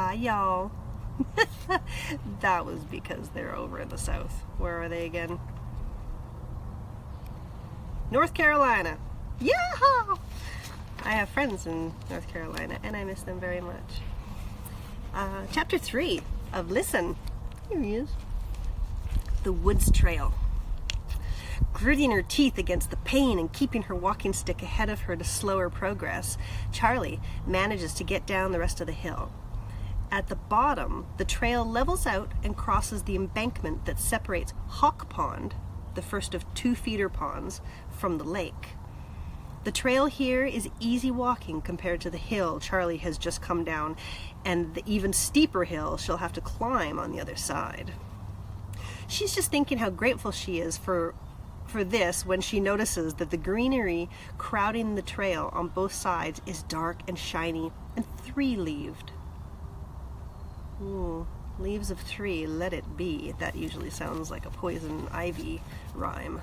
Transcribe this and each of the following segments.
Hi, y'all. That was because they're over in the south. Where are they again? North Carolina. Yeah! I have friends in North Carolina, and I miss them very much. Chapter 3 of Listen. Here he is. The Woods Trail. Gritting her teeth against the pain and keeping her walking stick ahead of her to slow her progress, Charlie manages to get down the rest of the hill. At the bottom, the trail levels out and crosses the embankment that separates Hawk Pond, the first of 2 feeder ponds, from the lake. The trail here is easy walking compared to the hill Charlie has just come down, and the even steeper hill she'll have to climb on the other side. She's just thinking how grateful she is for this when she notices that the greenery crowding the trail on both sides is dark and shiny and 3-leaved. Ooh, leaves of 3, let it be. That usually sounds like a poison ivy rhyme.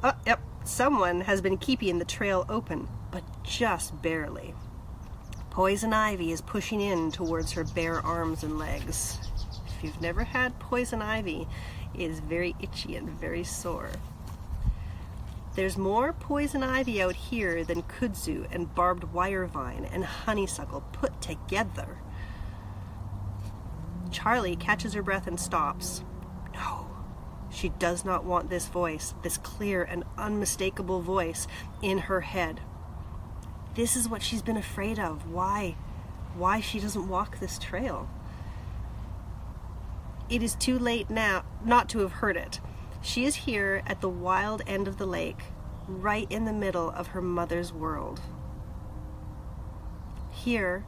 Oh, yep, someone has been keeping the trail open, but just barely. Poison ivy is pushing in towards her bare arms and legs. If you've never had poison ivy, it is very itchy and very sore. There's more poison ivy out here than kudzu and barbed wire vine and honeysuckle put together. Charlie catches her breath and stops. No, she does not want this voice, this clear and unmistakable voice in her head. This is what she's been afraid of. Why she doesn't walk this trail. It is too late now not to have heard it. She is here at the wild end of the lake, right in the middle of her mother's world. Here,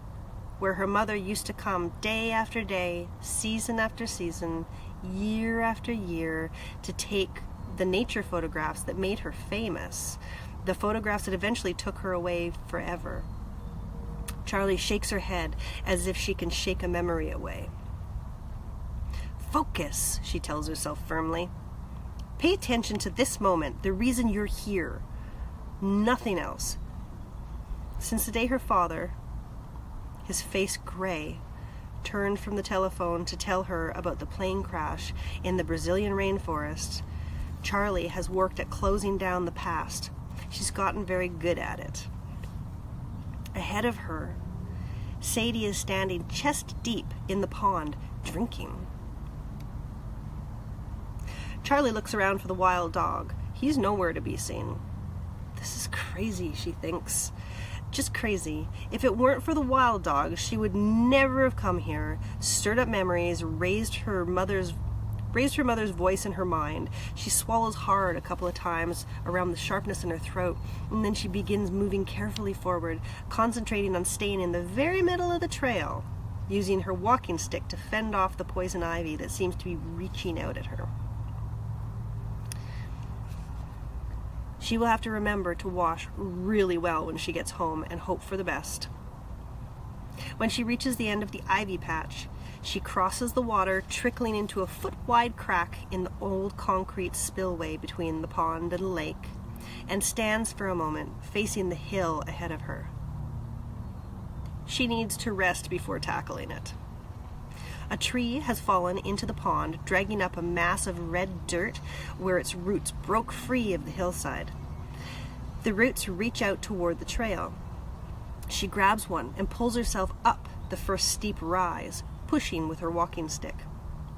where her mother used to come day after day, season after season, year after year, to take the nature photographs that made her famous, the photographs that eventually took her away forever. Charlie shakes her head as if she can shake a memory away. Focus, she tells herself firmly. Pay attention to this moment, the reason you're here. Nothing else. Since the day her father, his face gray, turned from the telephone to tell her about the plane crash in the Brazilian rainforest, Charlie has worked at closing down the past. She's gotten very good at it. Ahead of her, Sadie is standing chest deep in the pond, drinking. Charlie looks around for the wild dog. He's nowhere to be seen. This is crazy, she thinks. Just crazy. If it weren't for the wild dog, she would never have come here, stirred up memories, raised her mother's voice in her mind. She swallows hard a couple of times around the sharpness in her throat, and then she begins moving carefully forward, concentrating on staying in the very middle of the trail, using her walking stick to fend off the poison ivy that seems to be reaching out at her. She will have to remember to wash really well when she gets home and hope for the best. When she reaches the end of the ivy patch, she crosses the water trickling into a foot-wide crack in the old concrete spillway between the pond and the lake, and stands for a moment facing the hill ahead of her. She needs to rest before tackling it. A tree has fallen into the pond, dragging up a mass of red dirt where its roots broke free of the hillside. The roots reach out toward the trail. She grabs one and pulls herself up the first steep rise, pushing with her walking stick.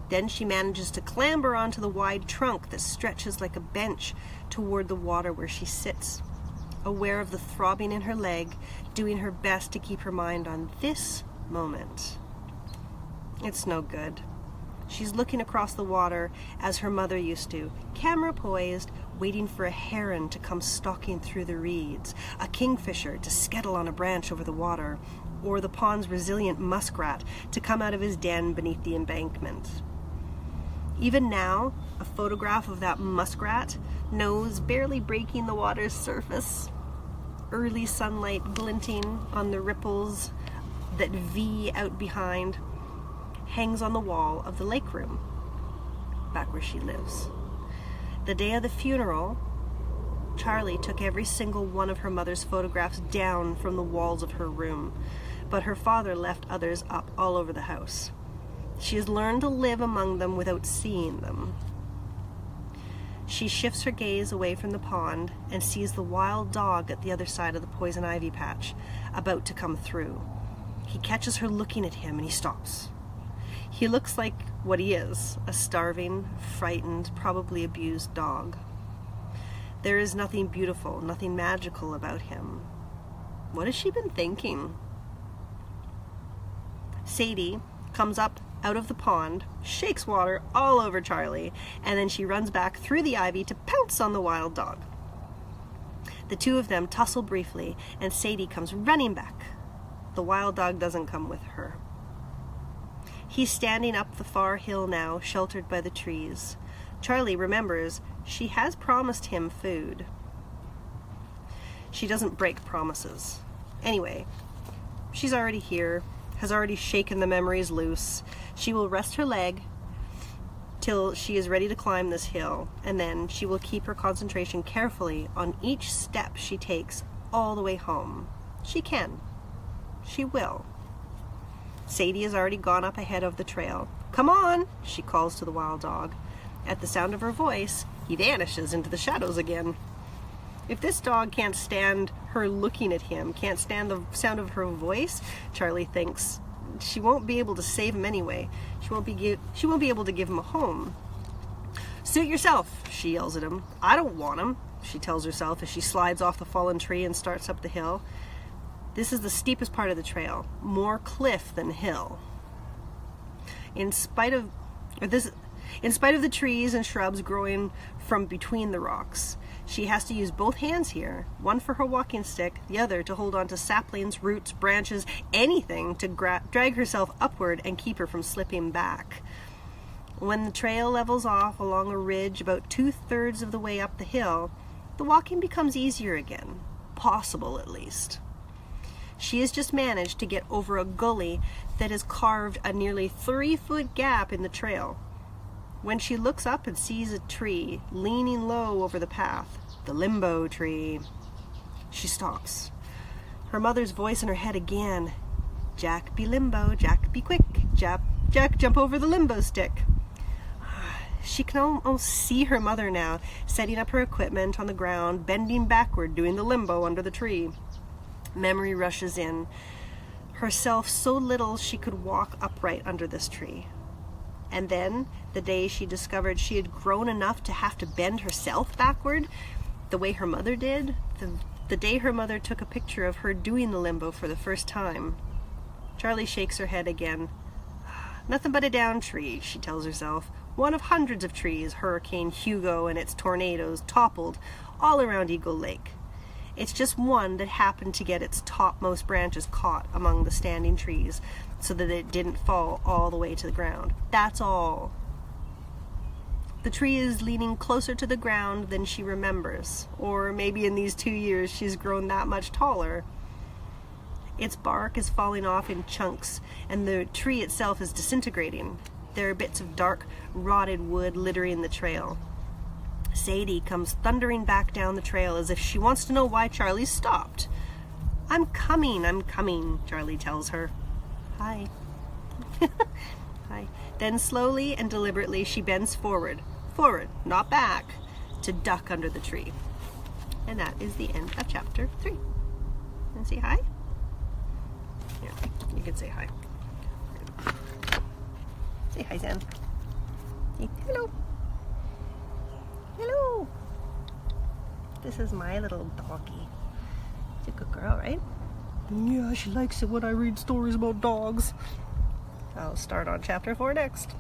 Then she manages to clamber onto the wide trunk that stretches like a bench toward the water where she sits, aware of the throbbing in her leg, doing her best to keep her mind on this moment. It's no good. She's looking across the water as her mother used to, camera poised, waiting for a heron to come stalking through the reeds, a kingfisher to scuttle on a branch over the water, or the pond's resilient muskrat to come out of his den beneath the embankment. Even now, a photograph of that muskrat, nose barely breaking the water's surface, early sunlight glinting on the ripples that V out behind, hangs on the wall of the lake room, back where she lives. The day of the funeral, Charlie took every single one of her mother's photographs down from the walls of her room, but her father left others up all over the house. She has learned to live among them without seeing them. She shifts her gaze away from the pond and sees the wild dog at the other side of the poison ivy patch, about to come through. He catches her looking at him and he stops. He looks like what he is, a starving, frightened, probably abused dog. There is nothing beautiful, nothing magical about him. What has she been thinking? Sadie comes up out of the pond, shakes water all over Charlie, and then she runs back through the ivy to pounce on the wild dog. The two of them tussle briefly, and Sadie comes running back. The wild dog doesn't come with her. He's standing up the far hill now, sheltered by the trees. Charlie remembers she has promised him food. She doesn't break promises. Anyway, she's already here, has already shaken the memories loose. She will rest her leg till she is ready to climb this hill, and then she will keep her concentration carefully on each step she takes all the way home. She can. She will. Sadie has already gone up ahead of the trail. "Come on," she calls to the wild dog. At the sound of her voice, he vanishes into the shadows again. If this dog can't stand her looking at him, can't stand the sound of her voice, Charlie thinks she won't be able to save him anyway. She won't be able to give him a home. "Suit yourself," she yells at him. "I don't want him," she tells herself as she slides off the fallen tree and starts up the hill. This is the steepest part of the trail, more cliff than hill. In spite of the trees and shrubs growing from between the rocks, she has to use both hands here, one for her walking stick, the other to hold on to saplings, roots, branches, anything to drag herself upward and keep her from slipping back. When the trail levels off along a ridge about 2/3 of the way up the hill, the walking becomes easier again, possible at least. She has just managed to get over a gully that has carved a nearly 3-foot gap in the trail. When she looks up and sees a tree leaning low over the path, the limbo tree, she stops. Her mother's voice in her head again. "Jack be limbo, Jack be quick, Jack jump over the limbo stick." She can almost see her mother now, setting up her equipment on the ground, bending backward, doing the limbo under the tree. Memory rushes in. Herself so little she could walk upright under this tree. And then, the day she discovered she had grown enough to have to bend herself backward, the way her mother did, the day her mother took a picture of her doing the limbo for the first time. Charlie shakes her head again. "Nothing but a down tree," she tells herself. One of hundreds of trees Hurricane Hugo and its tornadoes toppled all around Eagle Lake. It's just one that happened to get its topmost branches caught among the standing trees so that it didn't fall all the way to the ground. That's all. The tree is leaning closer to the ground than she remembers, or maybe in these 2 years she's grown that much taller. Its bark is falling off in chunks, and the tree itself is disintegrating. There are bits of dark, rotted wood littering the trail. Sadie comes thundering back down the trail as if she wants to know why Charlie stopped. I'm coming, Charlie tells her. "Hi." Hi. Then slowly and deliberately she bends forward, not back, to duck under the tree. And that is the end of chapter 3. And say hi? Yeah, you can say hi. Say hi, Zan. Say hello. Hello. This is my little doggy. She's a good girl, right? Yeah, she likes it when I read stories about dogs. I'll start on chapter 4 next.